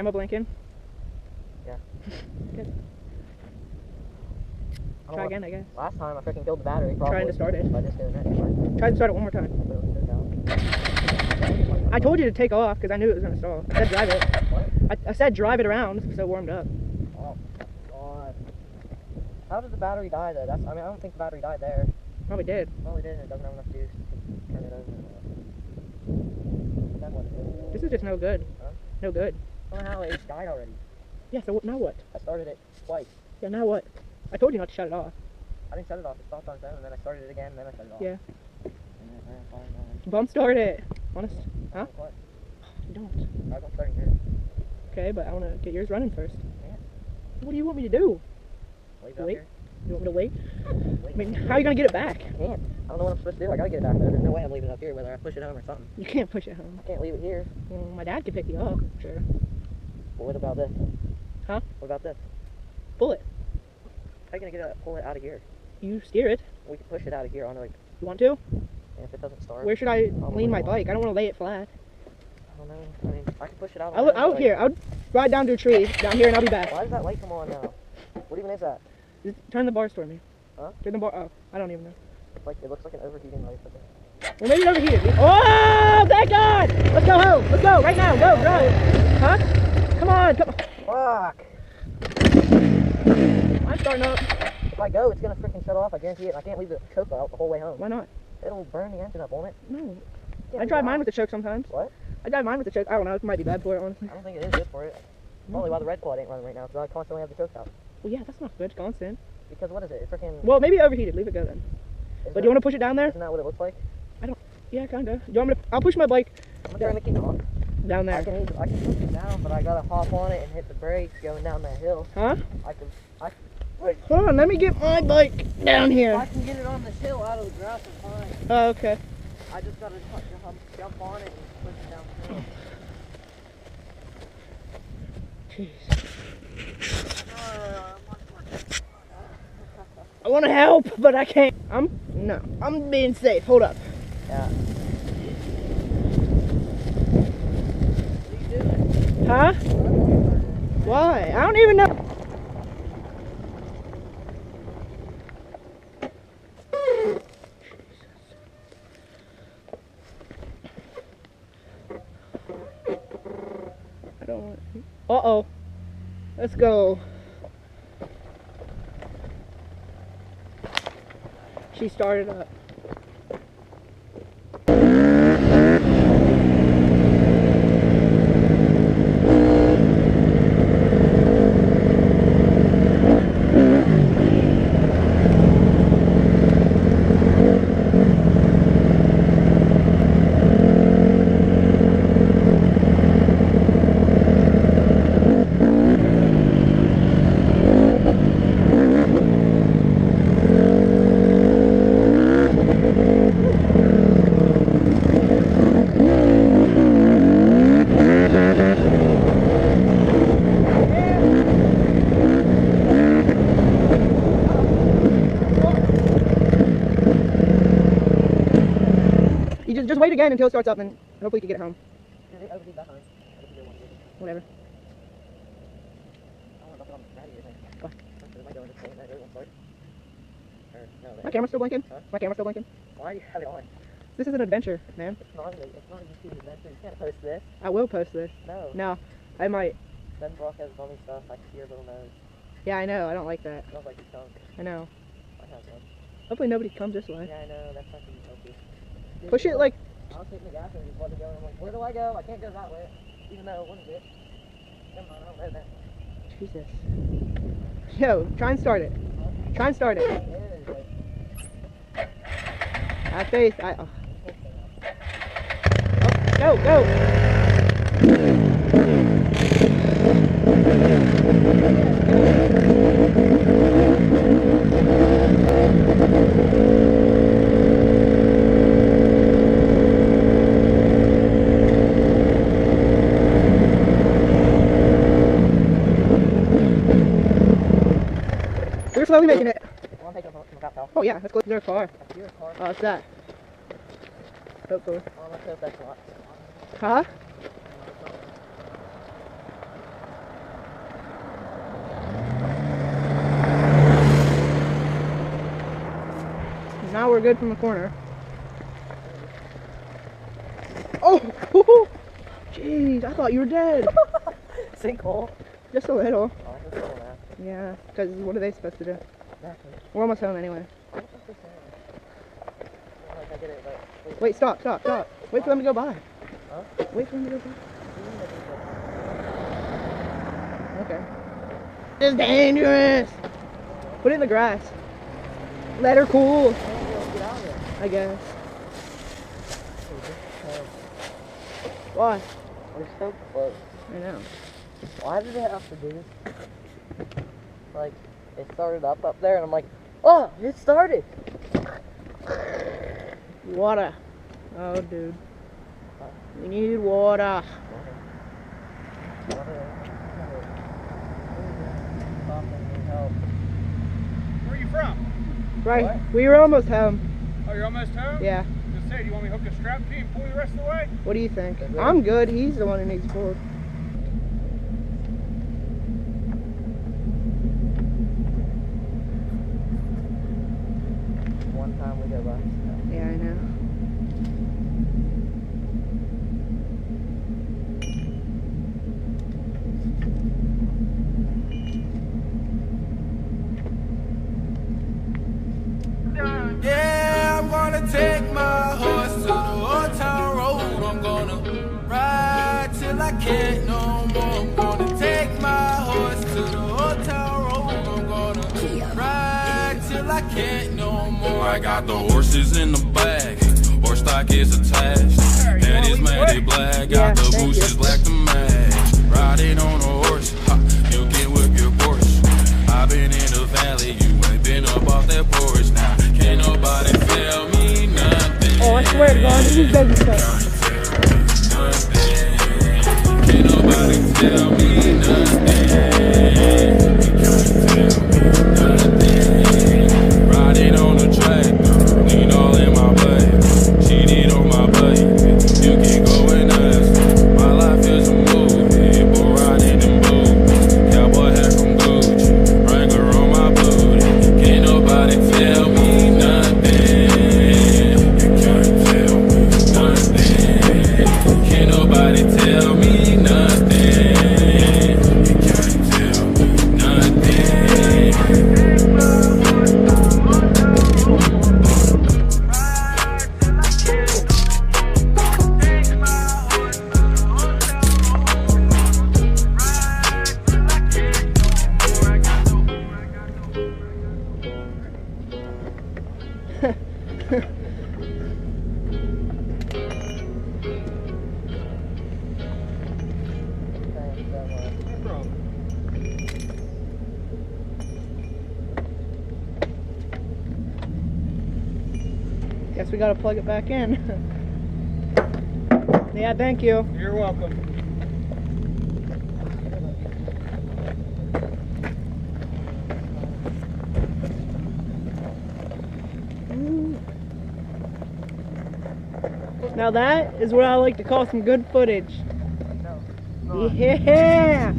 camera blinking? Yeah. Good. Try again, I guess. Last time I freaking killed the battery. Probably. Trying to start it. By just doing that. Try to start it one more time. I told you to take off because I knew it was going to stall. I said drive it. What? I said drive it around. It's so warmed up. Oh, God. How did the battery die, though? I don't think the battery died there. Probably did. Probably did, and it doesn't have enough juice to turn it over. Then what is it? This is just no good. Huh? No good. I don't know how it died already. Yeah, so now what? I started it twice. Yeah, now what? I told you not to shut it off. I didn't shut it off. It stopped on its own, and then I started it again, and then I shut it off. Yeah. And then it ran fine, Bump start it. Honest? Huh? What? You don't. I'm starting here. Okay, but I want to get yours running first. Yeah. What do you want me to do? Leave it up Wait. here. You want me to wait? Wait. I mean, how are you going to get it back? I can't. I don't know what I'm supposed to do. I gotta get it back there. There's no way I'm leaving it up here, whether I push it home or something. You can't push it home. I can't leave it here. Well, my dad can pick you up, sure. But what about this? Huh? What about this? Pull it. How are you gonna pull it out of here? You steer it. We can push it out of here onto like, You want to? and if it doesn't start. Where should I Probably lean my not. bike? I don't want to lay it flat. I don't know. I mean, I can push it out. Out here. I'll ride down to a tree down here and I'll be back. Why does that light come on now? What even is that? Just turn the bars toward me. Huh? Turn the bar. Oh, I don't even know. It looks like an overheating light. Well, maybe it overheated. Oh, thank God! Let's go home. Let's go right now. Go, drive. Huh? Come on. Come on. Fuck! I'm starting up. If I go, it's gonna freaking shut off. I guarantee it. I can't leave the choke out the whole way home. Why not? It'll burn the engine up, won't it? No. Yeah, I drive mine with the choke sometimes. What? I drive mine with the choke. I don't know. It might be bad for it, honestly. I don't think it is good for it. Probably why the red quad ain't running right now, because I constantly have the choke out. Well, yeah, that's not good. Constant. Because what is it? It's freaking. Well, maybe it overheated. Leave it go then. But do you want to push it down there? Isn't that what it looks like? Yeah, kinda. Do you want me to? I'll push my bike I'm trying to keep it on. down I there. can push it down, but I gotta hop on it and hit the brakes going down that hill. Huh? Wait. Hold on. Let me get my bike down I here. can get it on the hill out of the grass and fine. Oh, okay. I just gotta jump on it and push it down the hill. Jeez. I want to help, but I can't. I'm being safe. Hold up. Yeah. Huh? Why? I don't even know. I don't want. Uh-oh. Let's go. She started up. You just wait again until it starts up, and hopefully you can get it home. Whatever. What? My camera's still blinking. Huh? My camera's still blinking. Why do you have it on? This is an adventure, man. It's not a YouTube adventure. You can't post this. I will post this. No. No, I might. Then Brock has funny stuff. I can see your little nose. Yeah, I know. I don't like that. It smells like your tongue. I know. I have one. Hopefully nobody comes this way. Yeah, I know. That's not going to help you. Push it like. I was hitting the gas and just let it go. And I'm like, where do I go? I can't go that way. Even though it wouldn't be. Never mind. I don't know that. Jesus. Yo, try and start it. Try and start it. I face. Oh, go, go. We're slowly making it. Oh yeah, let's go to their car. That's your car. Oh, what's that? Hopefully. Oh, let's hope that's not. Huh? Now we're good from the corner. Oh! Jeez, I thought you were dead. Sinkhole. Just a little. Oh, I can feel that. Yeah, because what are they supposed to do? Nothing. We're almost home anyway. What the fuck is that? Like I get it, but Wait, stop. Wait for them to go by. Huh? Wait for them to go by. Okay. It's dangerous. Put it in the grass. Let her cool, Get out of there. I guess. Why? We're so close. I know. Why did it have to do this? Like, it started up there, and I'm like, oh, it started. Water. Oh, dude. We need water. Where are you from? Right. What? We were almost home. Oh, you're almost home? Yeah. Just say, do you want me to hook a strap to you and pull you the rest of the way? What do you think? Good. I'm good. He's the one who needs pulled. One time we go by. Yeah, I know. Yeah, I'm gonna take my horse to the old town road. I'm gonna ride till I can't no more. I'm gonna take my horse to the old town road. I'm gonna ride till I can't no more. I got the horses in the bag, horse stock is attached. And it's matted black, Yeah, got the thank bushes you. black to match. Riding on a horse, ha, you can whip your Porsche. I've been in the valley, you ain't been up off that porch now. Can't nobody tell me nothing. Oh, I swear to God, this is baby stuff. Can't nobody tell me nothing. Riding on the track, lean all in my butt. Cheated on my buddy, you can go and ask. My life is a movie, boy riding in boots. Cowboy hat from Gucci, Wrangler on my booty. Can't nobody tell me nothing. You can't tell me nothing. Can't nobody tell me nothing. You can't tell me nothing. Thanks so much. No problem. Guess we gotta plug it back in. Yeah, thank you. You're welcome. Now that is what I like to call some good footage. No. Yeah!